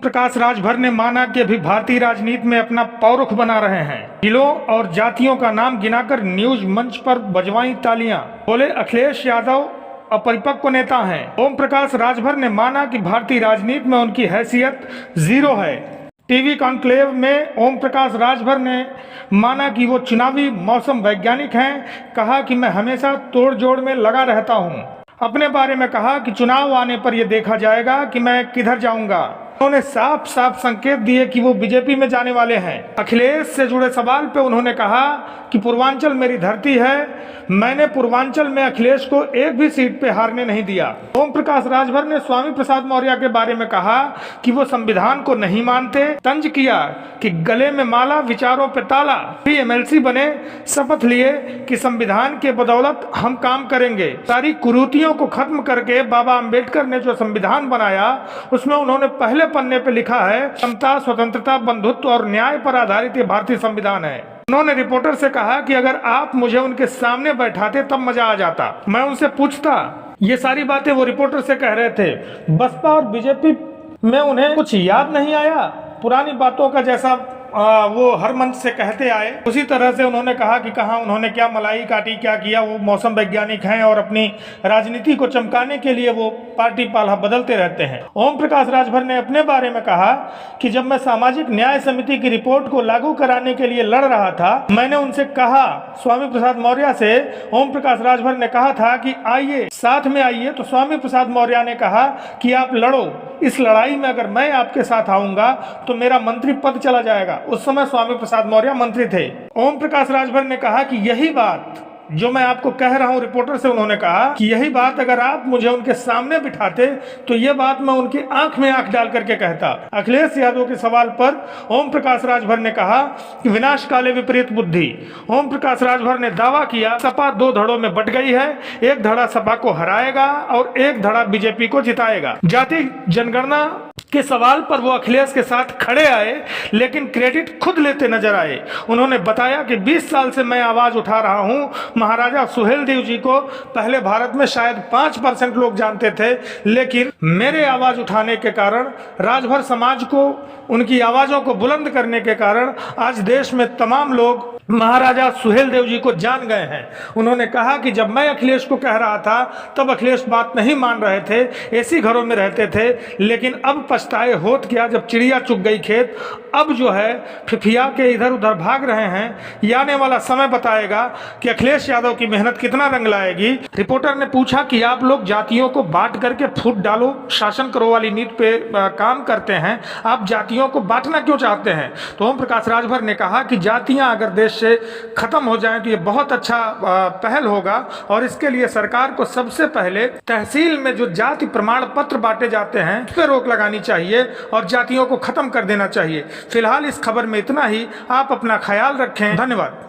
प्रकाश राजभर ने माना कि अभी भारतीय राजनीति में अपना पौरुख बना रहे हैं। जिलों और जातियों का नाम गिनाकर न्यूज मंच पर बजवाई तालियां। बोले अखिलेश यादव अपरिपक्व नेता हैं। ओम प्रकाश राजभर ने माना कि भारतीय राजनीति में उनकी हैसियत जीरो है। टीवी कॉन्क्लेव में ओम प्रकाश राजभर ने माना कि वो चुनावी मौसम वैज्ञानिक हैं। कहा कि मैं हमेशा तोड़ जोड़ में लगा रहता हूं। अपने बारे में कहा कि चुनाव आने पर यह देखा जाएगा कि मैं किधर जाऊंगा। उन्होंने साफ साफ संकेत दिए कि वो बीजेपी में जाने वाले हैं। अखिलेश से जुड़े सवाल पे उन्होंने कहा कि पूर्वांचल मेरी धरती है, मैंने पूर्वांचल में अखिलेश को एक भी सीट पे हारने नहीं दिया। ओम प्रकाश राजभर ने स्वामी प्रसाद मौर्य के बारे में कहा कि वो संविधान को नहीं मानते। तंज किया कि गले में माला विचारों पे ताला। भी एमएलसी बने, शपथ लिए कि संविधान के बदौलत हम काम करेंगे। सारी कुरीतियों को खत्म करके बाबा अम्बेडकर ने जो संविधान बनाया उसमें उन्होंने पहले पन्ने पे लिखा है समता, स्वतंत्रता, बंधुत्व और न्याय पर आधारित ये भारतीय संविधान है। उन्होंने रिपोर्टर से कहा कि अगर आप मुझे उनके सामने बैठाते तब मजा आ जाता, मैं उनसे पूछता। ये सारी बातें वो रिपोर्टर से कह रहे थे। बसपा और बीजेपी में उन्हें कुछ याद नहीं आया। पुरानी बातों का जैसा वो हर मंच से कहते आए, उसी तरह से उन्होंने कहा कि कहाँ उन्होंने क्या मलाई काटी, क्या किया। वो मौसम वैज्ञानिक हैं और अपनी राजनीति को चमकाने के लिए वो पार्टी पाला बदलते रहते हैं। ओम प्रकाश राजभर ने अपने बारे में कहा कि जब मैं सामाजिक न्याय समिति की रिपोर्ट को लागू कराने के लिए लड़ रहा था, मैंने उनसे कहा, स्वामी प्रसाद मौर्य से ओम प्रकाश राजभर ने कहा था कि आइए साथ में आइए। तो स्वामी प्रसाद मौर्य ने कहा कि आप लड़ो, इस लड़ाई में अगर मैं आपके साथ आऊंगा तो मेरा मंत्री पद चला जाएगा। उस समय स्वामी प्रसाद मौर्य मंत्री थे। ओम प्रकाश राजभर ने कहा कि यही बात जो मैं आपको कह रहा हूं, रिपोर्टर से उन्होंने कहा कि यही बात अगर आप मुझे उनके सामने बिठाते तो ये बात मैं उनकी आंख में आंख डाल करके कहता। अखिलेश यादव के सवाल पर ओम प्रकाश राजभर ने कहा कि विनाश काले विपरीत बुद्धि। ओम प्रकाश राजभर ने दावा किया सपा दो धड़ों में बट गई है, एक धड़ा सपा को हराएगा और एक धड़ा बीजेपी को जिताएगा। जाति जनगणना के सवाल पर वो अखिलेश के साथ खड़े आए, लेकिन क्रेडिट खुद लेते नजर आए। उन्होंने बताया कि 20 साल से मैं आवाज उठा रहा हूं। महाराजा सुहेलदेव जी को पहले भारत में शायद 5% लोग जानते थे, लेकिन मेरे आवाज उठाने के कारण, राजभर समाज को उनकी आवाजों को बुलंद करने के कारण आज देश में तमाम लोग महाराजा सुहेलदेव जी को जान गए हैं। उन्होंने कहा कि जब मैं अखिलेश को कह रहा था तब अखिलेश बात नहीं मान रहे थे, एसी घरों में रहते थे, लेकिन अब पछताए होत क्या जब चिड़िया चुग गई खेत। अब जो है फिफिया के इधर उधर भाग रहे हैं। ये आने वाला समय बताएगा कि अखिलेश यादव की मेहनत कितना रंग लाएगी। रिपोर्टर ने पूछा कि आप लोग जातियों को बांट करके फूट डालो, शासन करो वाली नीति पे काम करते हैं, आप जातियों को बांटना क्यों चाहते हैं? तो ओम प्रकाश राजभर ने कहा कि जातियां अगर देश से खत्म हो जाएं तो ये बहुत अच्छा पहल होगा और इसके लिए सरकार को सबसे पहले तहसील में जो जाति प्रमाण पत्र बांटे जाते हैं उस पर रोक लगानी चाहिए और जातियों को खत्म कर देना चाहिए। फिलहाल इस खबर में इतना ही। आप अपना ख्याल रखें। धन्यवाद।